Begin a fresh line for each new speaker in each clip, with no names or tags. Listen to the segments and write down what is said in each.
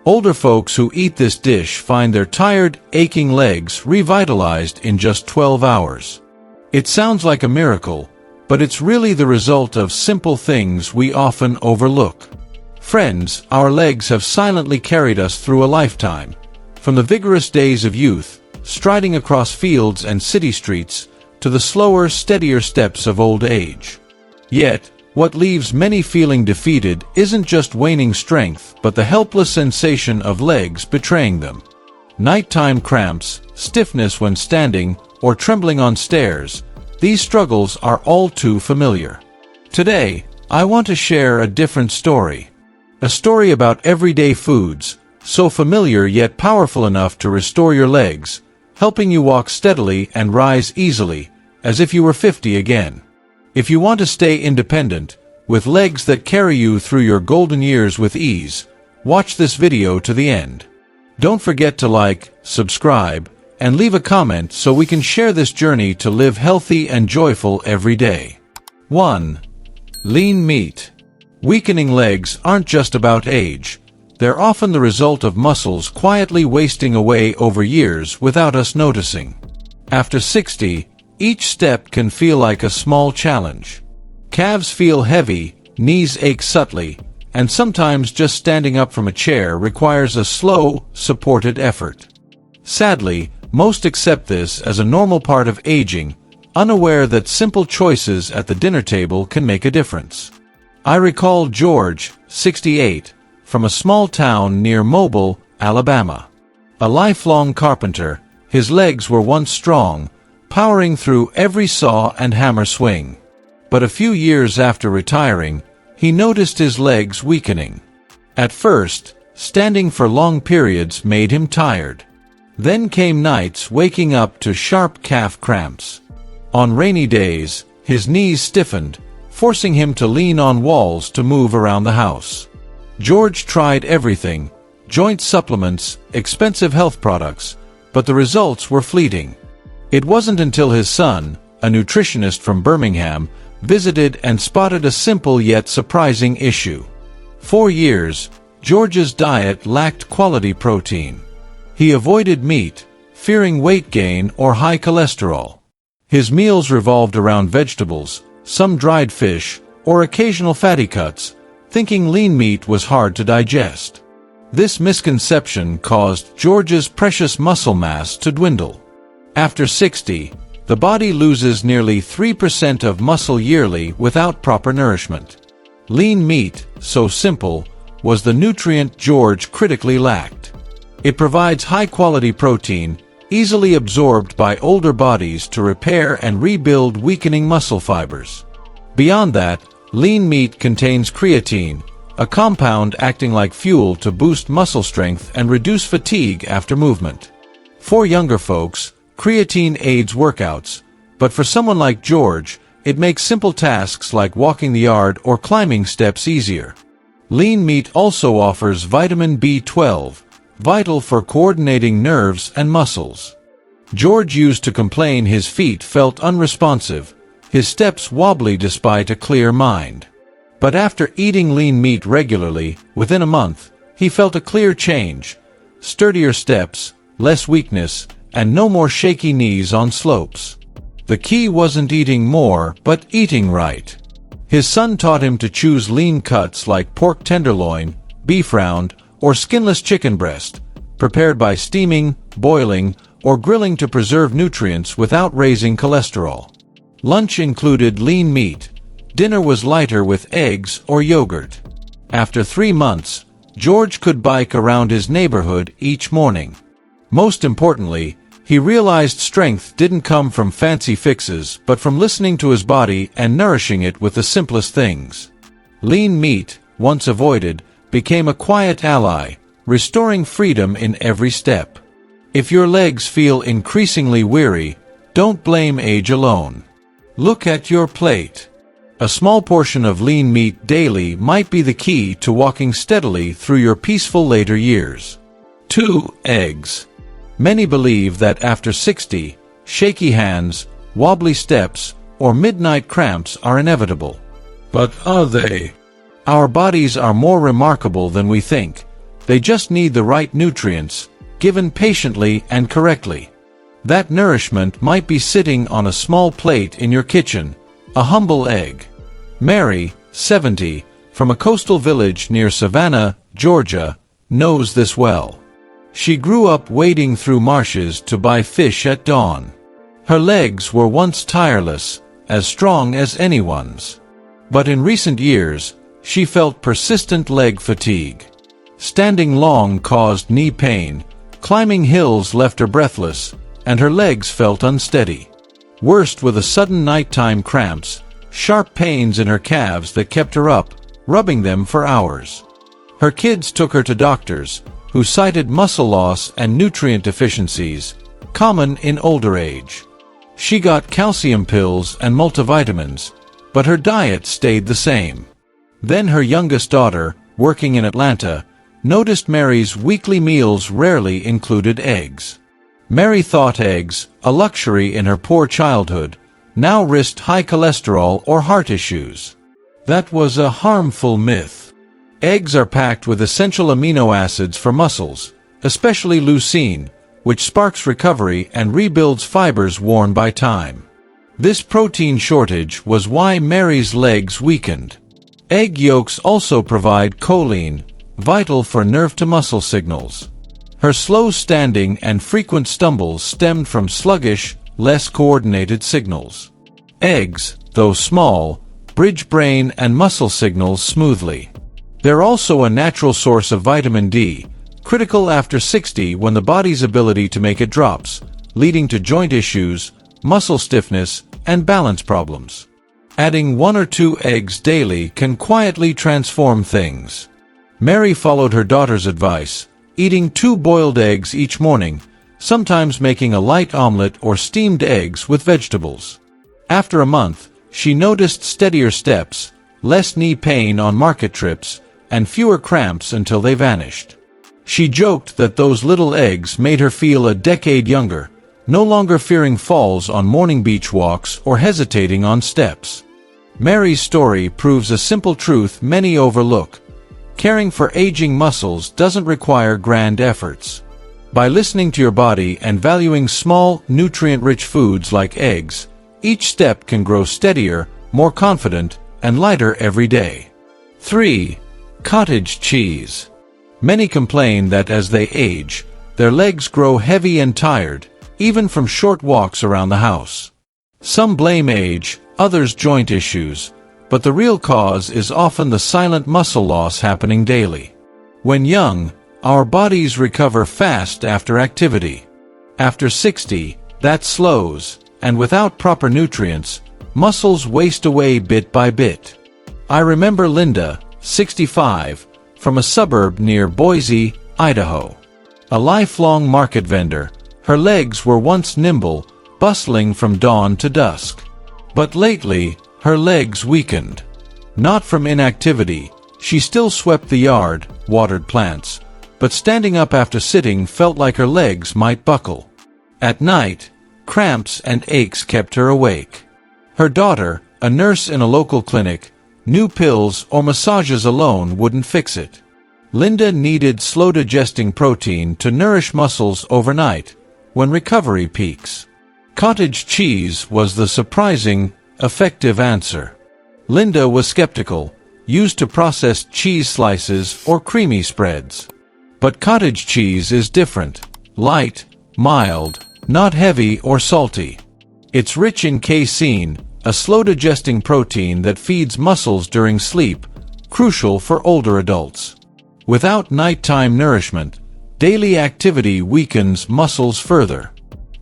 Older folks who eat this dish find their tired, aching legs revitalized in just 12 hours. It sounds like a miracle, but it's really the result of simple things we often overlook. Friends, our legs have silently carried us through a lifetime. From the vigorous days of youth, striding across fields and city streets, to the slower, steadier steps of old age. Yet, what leaves many feeling defeated isn't just waning strength, but the helpless sensation of legs betraying them. Nighttime cramps, stiffness when standing, or trembling on stairs, these struggles are all too familiar. Today, I want to share a different story. A story about everyday foods, so familiar yet powerful enough to restore your legs, helping you walk steadily and rise easily, as if you were 50 again. If you want to stay independent, with legs that carry you through your golden years with ease, watch this video to the end. Don't forget to like, subscribe, and leave a comment so we can share this journey to live healthy and joyful every day. 1. Lean meat. Weakening legs aren't just about age. They're often the result of muscles quietly wasting away over years without us noticing. After 60, each step can feel like a small challenge. Calves feel heavy, knees ache subtly, and sometimes just standing up from a chair requires a slow, supported effort. Sadly, most accept this as a normal part of aging, unaware that simple choices at the dinner table can make a difference. I recall George, 68, from a small town near Mobile, Alabama. A lifelong carpenter, his legs were once strong, powering through every saw and hammer swing. But a few years after retiring, he noticed his legs weakening. At first, standing for long periods made him tired. Then came nights waking up to sharp calf cramps. On rainy days, his knees stiffened, forcing him to lean on walls to move around the house. George tried everything: joint supplements, expensive health products, but the results were fleeting. It wasn't until his son, a nutritionist from Birmingham, visited and spotted a simple yet surprising issue. For years, George's diet lacked quality protein. He avoided meat, fearing weight gain or high cholesterol. His meals revolved around vegetables, some dried fish, or occasional fatty cuts, thinking lean meat was hard to digest. This misconception caused George's precious muscle mass to dwindle. After 60, the body loses nearly 3% of muscle yearly without proper nourishment. Lean meat, so simple, was the nutrient George critically lacked. It provides high-quality protein, easily absorbed by older bodies to repair and rebuild weakening muscle fibers. Beyond that, lean meat contains creatine, a compound acting like fuel to boost muscle strength and reduce fatigue after movement. For younger folks, creatine aids workouts, but for someone like George, it makes simple tasks like walking the yard or climbing steps easier. Lean meat also offers vitamin B12, vital for coordinating nerves and muscles. George used to complain his feet felt unresponsive, his steps wobbly despite a clear mind. But after eating lean meat regularly, within a month, he felt a clear change: sturdier steps, less weakness, and no more shaky knees on slopes. The key wasn't eating more, but eating right. His son taught him to choose lean cuts like pork tenderloin, beef round, or skinless chicken breast, prepared by steaming, boiling, or grilling to preserve nutrients without raising cholesterol. Lunch included lean meat. Dinner was lighter with eggs or yogurt. After 3 months, George could bike around his neighborhood each morning. Most importantly, he realized strength didn't come from fancy fixes but from listening to his body and nourishing it with the simplest things. Lean meat, once avoided, became a quiet ally, restoring freedom in every step. If your legs feel increasingly weary, don't blame age alone. Look at your plate. A small portion of lean meat daily might be the key to walking steadily through your peaceful later years. 2. Eggs. Many believe that after 60, shaky hands, wobbly steps, or midnight cramps are inevitable. But are they? Our bodies are more remarkable than we think. They just need the right nutrients, given patiently and correctly. That nourishment might be sitting on a small plate in your kitchen, a humble egg. Mary, 70, from a coastal village near Savannah, Georgia, knows this well. She grew up wading through marshes to buy fish at dawn. Her legs were once tireless, as strong as anyone's. But in recent years, she felt persistent leg fatigue. Standing long caused knee pain, climbing hills left her breathless, and her legs felt unsteady. Worst were the sudden nighttime cramps, sharp pains in her calves that kept her up, rubbing them for hours. Her kids took her to doctors, who cited muscle loss and nutrient deficiencies, common in older age. She got calcium pills and multivitamins, but her diet stayed the same. Then her youngest daughter, working in Atlanta, noticed Mary's weekly meals rarely included eggs. Mary thought eggs, a luxury in her poor childhood, now risked high cholesterol or heart issues. That was a harmful myth. Eggs are packed with essential amino acids for muscles, especially leucine, which sparks recovery and rebuilds fibers worn by time. This protein shortage was why Mary's legs weakened. Egg yolks also provide choline, vital for nerve-to-muscle signals. Her slow standing and frequent stumbles stemmed from sluggish, less coordinated signals. Eggs, though small, bridge brain and muscle signals smoothly. They're also a natural source of vitamin D, critical after 60 when the body's ability to make it drops, leading to joint issues, muscle stiffness, and balance problems. Adding 1 or 2 eggs daily can quietly transform things. Mary followed her daughter's advice, eating 2 boiled eggs each morning, sometimes making a light omelet or steamed eggs with vegetables. After a month, she noticed steadier steps, less knee pain on market trips, and fewer cramps until they vanished. She joked that those little eggs made her feel a decade younger, no longer fearing falls on morning beach walks or hesitating on steps. Mary's story proves a simple truth many overlook. Caring for aging muscles doesn't require grand efforts. By listening to your body and valuing small, nutrient-rich foods like eggs, each step can grow steadier, more confident, and lighter every day. 3. Cottage cheese. Many complain that as they age, their legs grow heavy and tired, even from short walks around the house. Some blame age, others joint issues, but the real cause is often the silent muscle loss happening daily. When young, our bodies recover fast after activity. After 60, that slows, and without proper nutrients, muscles waste away bit by bit. I remember Linda, 65, from a suburb near Boise, Idaho. A lifelong market vendor, her legs were once nimble, bustling from dawn to dusk. But lately, her legs weakened. Not from inactivity, she still swept the yard, watered plants, but standing up after sitting felt like her legs might buckle. At night, cramps and aches kept her awake. Her daughter, a nurse in a local clinic, knew pills or massages alone wouldn't fix it. Linda needed slow-digesting protein to nourish muscles overnight, when recovery peaks. Cottage cheese was the surprising, effective answer. Linda was skeptical, used to processed cheese slices or creamy spreads. But cottage cheese is different, light, mild, not heavy or salty. It's rich in casein, a slow-digesting protein that feeds muscles during sleep, crucial for older adults. Without nighttime nourishment, daily activity weakens muscles further.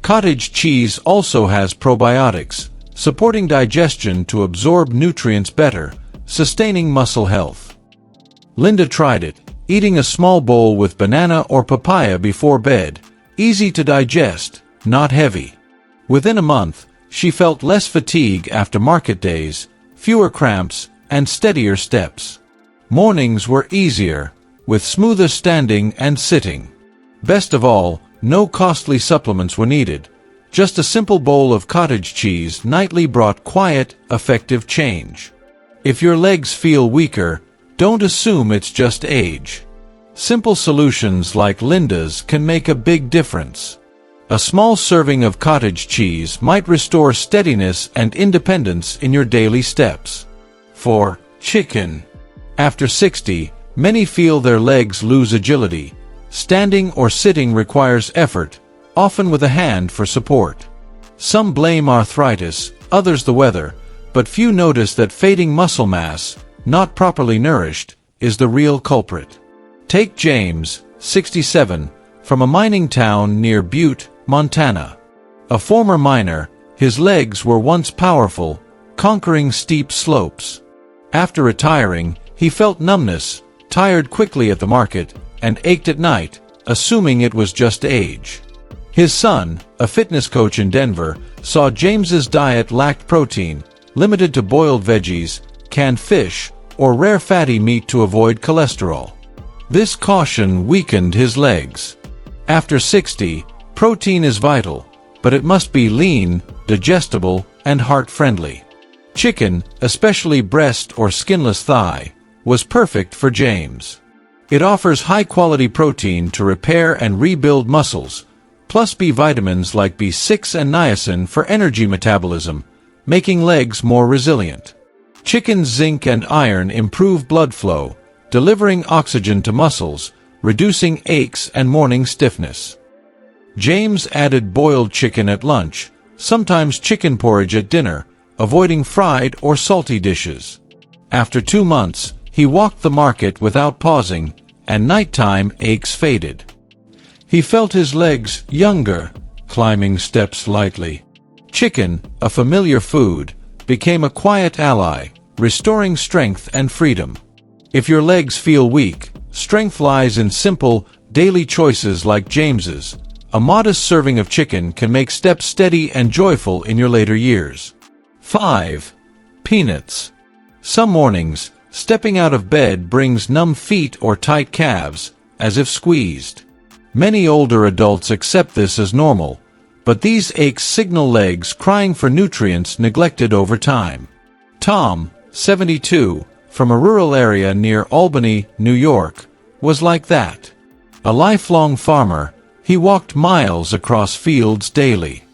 Cottage cheese also has probiotics, supporting digestion to absorb nutrients better, sustaining muscle health. Linda tried it, eating a small bowl with banana or papaya before bed, easy to digest, not heavy. Within a month, she felt less fatigue after market days, fewer cramps, and steadier steps. Mornings were easier, with smoother standing and sitting. Best of all, no costly supplements were needed. Just a simple bowl of cottage cheese nightly brought quiet, effective change. If your legs feel weaker, don't assume it's just age. Simple solutions like Linda's can make a big difference. A small serving of cottage cheese might restore steadiness and independence in your daily steps. 4. Chicken. After 60, many feel their legs lose agility. Standing or sitting requires effort, often with a hand for support. Some blame arthritis, others the weather, but few notice that fading muscle mass, not properly nourished, is the real culprit. Take James, 67, from a mining town near Butte, Montana. A former miner, his legs were once powerful, conquering steep slopes. After retiring, he felt numbness, tired quickly at the market, and ached at night, assuming it was just age. His son, a fitness coach in Denver, saw James's diet lacked protein, limited to boiled veggies, canned fish, or rare fatty meat to avoid cholesterol. This caution weakened his legs. After 60, protein is vital, but it must be lean, digestible, and heart-friendly. Chicken, especially breast or skinless thigh, was perfect for James. It offers high-quality protein to repair and rebuild muscles, plus B vitamins like B6 and niacin for energy metabolism, making legs more resilient. Chicken's zinc and iron improve blood flow, delivering oxygen to muscles, reducing aches and morning stiffness. James added boiled chicken at lunch, sometimes chicken porridge at dinner, avoiding fried or salty dishes. After 2 months, he walked the market without pausing, and nighttime aches faded. He felt his legs younger, climbing steps lightly. Chicken, a familiar food, became a quiet ally, restoring strength and freedom. If your legs feel weak, strength lies in simple, daily choices like James's. A modest serving of chicken can make steps steady and joyful in your later years. 5. Peanuts. Some mornings, stepping out of bed brings numb feet or tight calves, as if squeezed. Many older adults accept this as normal, but these aches signal legs crying for nutrients neglected over time. Tom, 72, from a rural area near Albany, New York, was like that. A lifelong farmer, he walked miles across fields daily.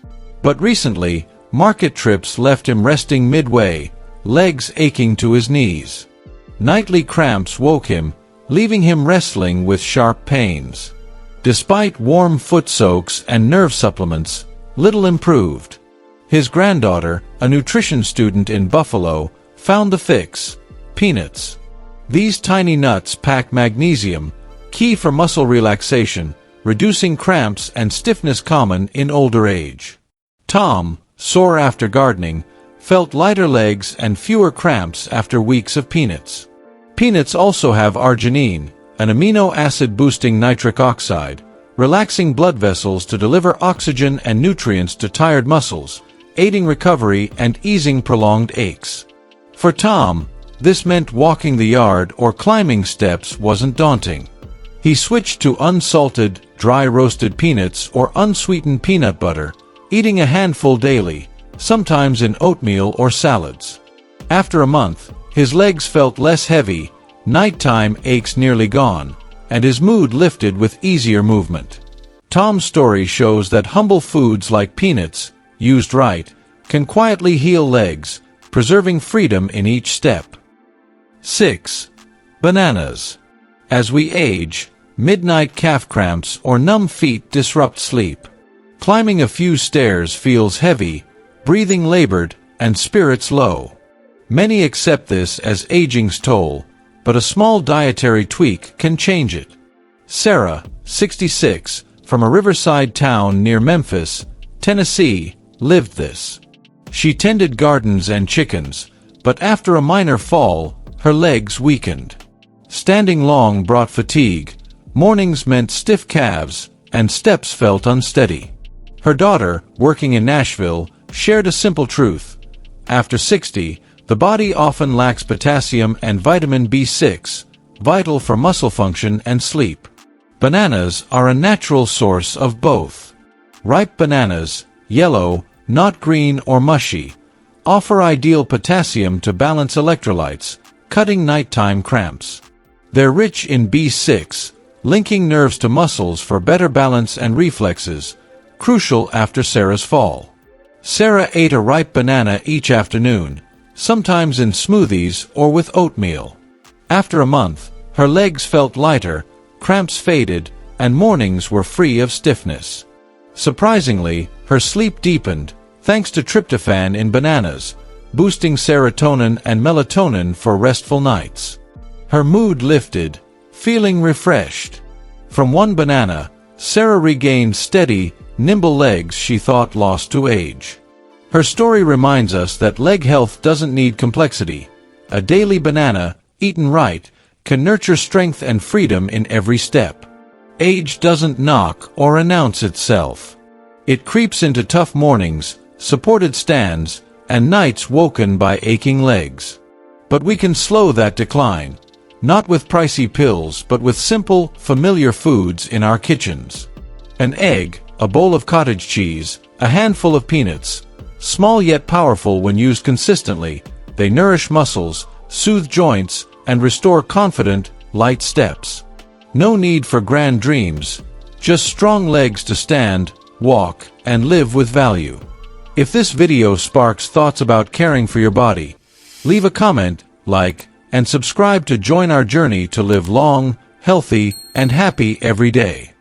But recently, market trips left him resting midway, legs aching to his knees. Nightly cramps woke him, leaving him wrestling with sharp pains. Despite warm foot soaks and nerve supplements, little improved. His granddaughter, a nutrition student in Buffalo, found the fix: peanuts. These tiny nuts pack magnesium, key for muscle relaxation, reducing cramps and stiffness common in older age. Tom, sore after gardening, felt lighter legs and fewer cramps after weeks of peanuts. Peanuts also have arginine, an amino acid-boosting nitric oxide, relaxing blood vessels to deliver oxygen and nutrients to tired muscles, aiding recovery and easing prolonged aches. For Tom, this meant walking the yard or climbing steps wasn't daunting. He switched to unsalted, dry-roasted peanuts or unsweetened peanut butter, eating a handful daily, sometimes in oatmeal or salads. After a month, his legs felt less heavy, nighttime aches nearly gone, and his mood lifted with easier movement. Tom's story shows that humble foods like peanuts, used right, can quietly heal legs, preserving freedom in each step. 6. Bananas. As we age, midnight calf cramps or numb feet disrupt sleep. Climbing a few stairs feels heavy, breathing labored, and spirits low. Many accept this as aging's toll, but a small dietary tweak can change it. Sarah, 66, from a riverside town near Memphis, Tennessee, lived this. She tended gardens and chickens, but after a minor fall, her legs weakened. Standing long brought fatigue, mornings meant stiff calves, and steps felt unsteady. Her daughter, working in Nashville, shared a simple truth. After 60, the body often lacks potassium and vitamin B6, vital for muscle function and sleep. Bananas are a natural source of both. Ripe bananas, yellow, not green or mushy, offer ideal potassium to balance electrolytes, cutting nighttime cramps. They're rich in B6, linking nerves to muscles for better balance and reflexes, crucial after Sarah's fall. Sarah ate a ripe banana each afternoon, sometimes in smoothies or with oatmeal. After a month, her legs felt lighter, cramps faded, and mornings were free of stiffness. Surprisingly, her sleep deepened, thanks to tryptophan in bananas, boosting serotonin and melatonin for restful nights. Her mood lifted, feeling refreshed. From one banana, Sarah regained steady, nimble legs she thought lost to age. Her story reminds us that leg health doesn't need complexity. A daily banana, eaten right, can nurture strength and freedom in every step. Age doesn't knock or announce itself. It creeps into tough mornings, supported stands, and nights woken by aching legs. But we can slow that decline, not with pricey pills but with simple, familiar foods in our kitchens. An egg, a bowl of cottage cheese, a handful of peanuts. Small yet powerful when used consistently, they nourish muscles, soothe joints, and restore confident, light steps. No need for grand dreams, just strong legs to stand, walk, and live with value. If this video sparks thoughts about caring for your body, leave a comment, like, and subscribe to join our journey to live long, healthy, and happy every day.